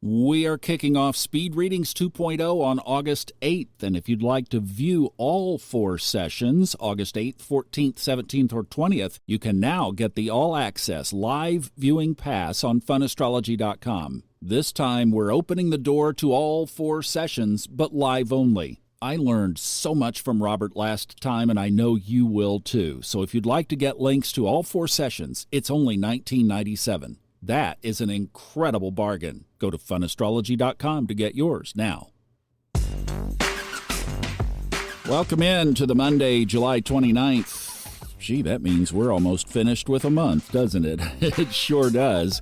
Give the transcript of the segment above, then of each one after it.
We are kicking off Speed Readings 2.0 on August 8th, and if you'd like to view all 4 sessions, August 8th, 14th, 17th, or 20th, you can now get the all-access live viewing pass on funastrology.com. This time, we're opening the door to all 4 sessions, but live only. I learned so much from Robert last time, and I know you will too. So if you'd like to get links to all 4 sessions, it's only $19.97. That is an incredible bargain. Go to funastrology.com to get yours now. Welcome in to the Monday, July 29th. Gee, that means we're almost finished with a month, doesn't it? It sure does.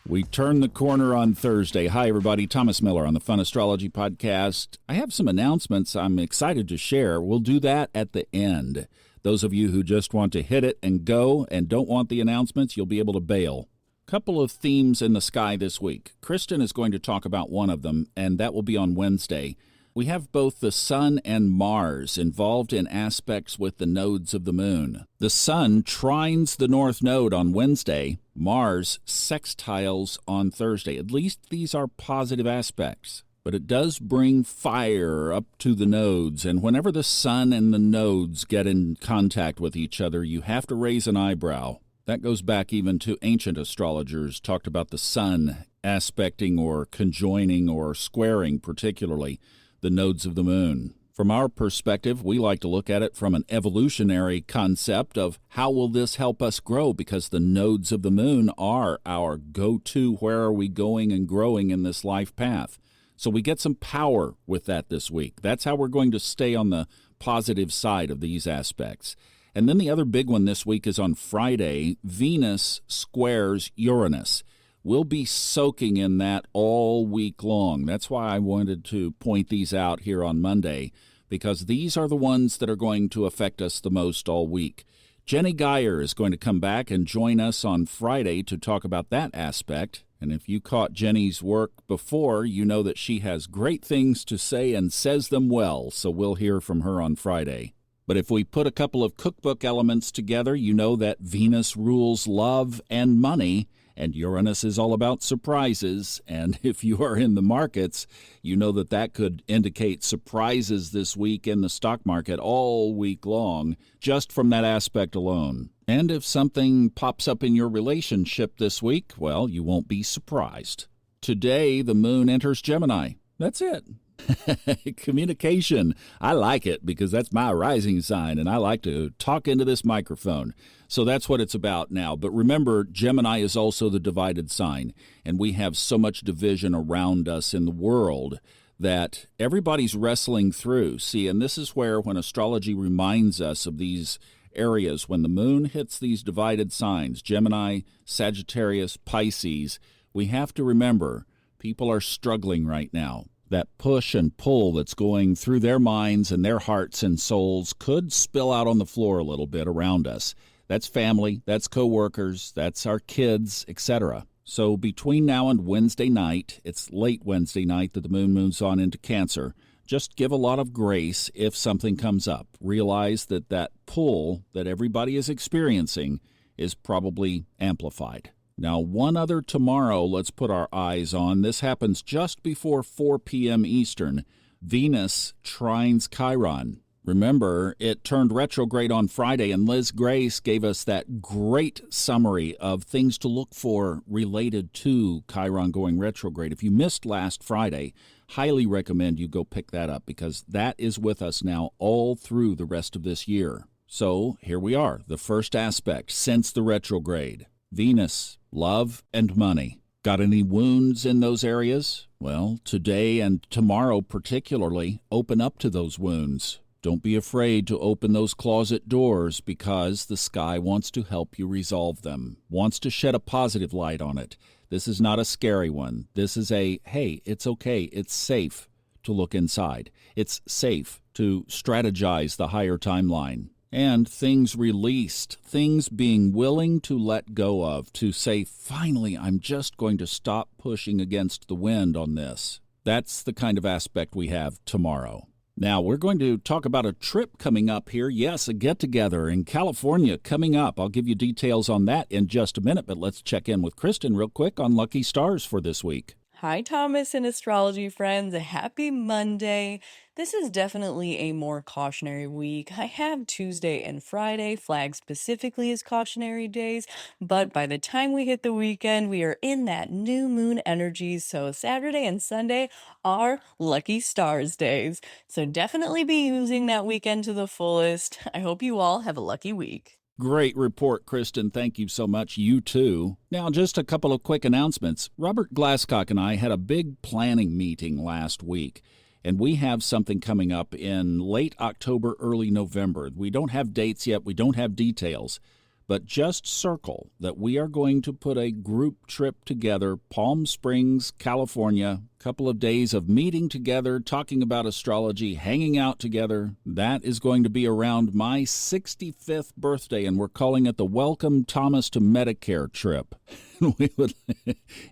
We turn the corner on Thursday. Hi, everybody. Thomas Miller on the Fun Astrology Podcast. I have some announcements I'm excited to share. We'll do that at the end. Those of you who just want to hit it and go and don't want the announcements, you'll be able to bail. Couple of themes in the sky this week. Kristen is going to talk about one of them, and that will be on Wednesday. We have both the Sun and Mars involved in aspects with the nodes of the Moon. The Sun trines the North Node on Wednesday. Mars sextiles on Thursday. At least these are positive aspects. But it does bring fire up to the nodes, and whenever the Sun and the nodes get in contact with each other, you have to raise an eyebrow. That goes back even to ancient astrologers, talked about the Sun aspecting or conjoining or squaring particularly the nodes of the Moon. From our perspective, we like to look at it from an evolutionary concept of how will this help us grow, because the nodes of the Moon are our go-to, where are we going and growing in this life path. So we get some power with that this week. That's how we're going to stay on the positive side of these aspects. And then the other big one this week is on Friday. Venus squares Uranus. We'll be soaking in that all week long. That's why I wanted to point these out here on Monday, because these are the ones that are going to affect us the most all week. Jenny Geyer is going to come back and join us on Friday to talk about that aspect. And if you caught Jenny's work before, you know that she has great things to say and says them well. So we'll hear from her on Friday. But if we put a couple of cookbook elements together, you know that Venus rules love and money, and Uranus is all about surprises. And if you are in the markets, you know that that could indicate surprises this week in the stock market all week long, just from that aspect alone. And if something pops up in your relationship this week, well, you won't be surprised. Today, the moon enters Gemini. That's it. Communication. I like it because that's my rising sign, and I like to talk into this microphone. So that's what it's about now. But remember, Gemini is also the divided sign, and we have so much division around us in the world that everybody's wrestling through. See, and this is where, when astrology reminds us of these areas, when the moon hits these divided signs, Gemini, Sagittarius, Pisces, we have to remember people are struggling right now. That push and pull that's going through their minds and their hearts and souls could spill out on the floor a little bit around us. That's family, that's coworkers, that's our kids, etc. So between now and Wednesday night, it's late Wednesday night that the moon moves on into Cancer, just give a lot of grace if something comes up. Realize that that pull that everybody is experiencing is probably amplified. Now, one other tomorrow let's put our eyes on. This happens just before 4 p.m. Eastern. Venus trines Chiron. Remember, it turned retrograde on Friday, and Liz Grace gave us that great summary of things to look for related to Chiron going retrograde. If you missed last Friday, highly recommend you go pick that up, because that is with us now all through the rest of this year. So here we are, the first aspect since the retrograde. Venus, love, and money. Got any wounds in those areas? Well, today and tomorrow particularly, open up to those wounds. Don't be afraid to open those closet doors, because the sky wants to help you resolve them, wants to shed a positive light on it. This is not a scary one. This is a, hey, it's okay, it's safe to look inside. It's safe to strategize the higher timeline. And things released, things being willing to let go of, to say, finally, I'm just going to stop pushing against the wind on this. That's the kind of aspect we have tomorrow. Now, we're going to talk about a trip coming up here. Yes, a get-together in California coming up. I'll give you details on that in just a minute, but let's check in with Kristen real quick on Lucky Stars for this week. Hi, Thomas and astrology friends. Happy Monday. This is definitely a more cautionary week. I have Tuesday and Friday flagged specifically as cautionary days, but by the time we hit the weekend, we are in that new moon energy. So Saturday and Sunday are lucky stars days. So definitely be using that weekend to the fullest. I hope you all have a lucky week. Great report, Kristen. Thank you so much. You too. Now, just a couple of quick announcements. Robert Glasscock and I had a big planning meeting last week, and we have something coming up in late October, early November. We don't have dates yet. We don't have details, but just circle that we are going to put a group trip together, Palm Springs, California, a couple of days of meeting together, talking about astrology, hanging out together. That is going to be around my 65th birthday, and we're calling it the Welcome Thomas to Medicare trip.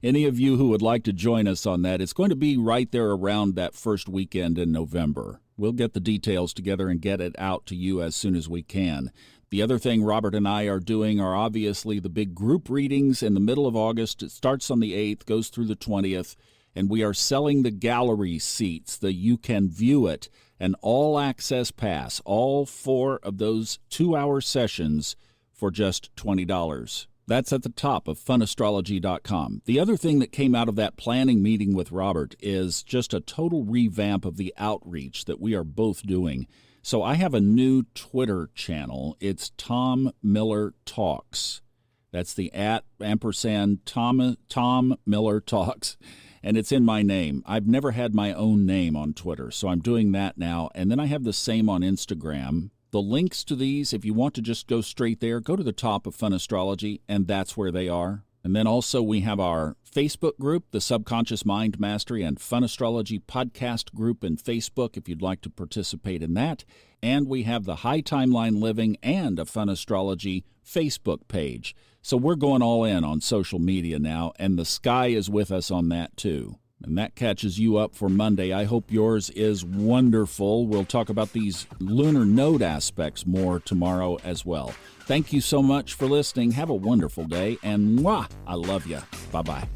Any of you who would like to join us on that, it's going to be right there around that first weekend in November. We'll get the details together and get it out to you as soon as we can. The other thing Robert and I are doing are obviously the big group readings in the middle of August. It starts on the 8th, goes through the 20th, and we are selling the gallery seats, the You Can View It, an all-access pass, all 4 of those 2-hour sessions for just $20. That's at the top of funastrology.com. The other thing that came out of that planning meeting with Robert is just a total revamp of the outreach that we are both doing. So I have a new Twitter channel. It's Tom Miller Talks. That's the @Tom Miller Talks, and it's in my name. I've never had my own name on Twitter, so I'm doing that now. And then I have the same on Instagram. The links to these, if you want to just go straight there, go to the top of Fun Astrology, and that's where they are. And then also we have our Facebook group, the Subconscious Mind Mastery and Fun Astrology podcast group in Facebook if you'd like to participate in that. And we have the High Timeline Living and a Fun Astrology Facebook page. So we're going all in on social media now, and the sky is with us on that too. And that catches you up for Monday. I hope yours is wonderful. We'll talk about these lunar node aspects more tomorrow as well. Thank you so much for listening. Have a wonderful day, and mwah, I love you. Bye-bye.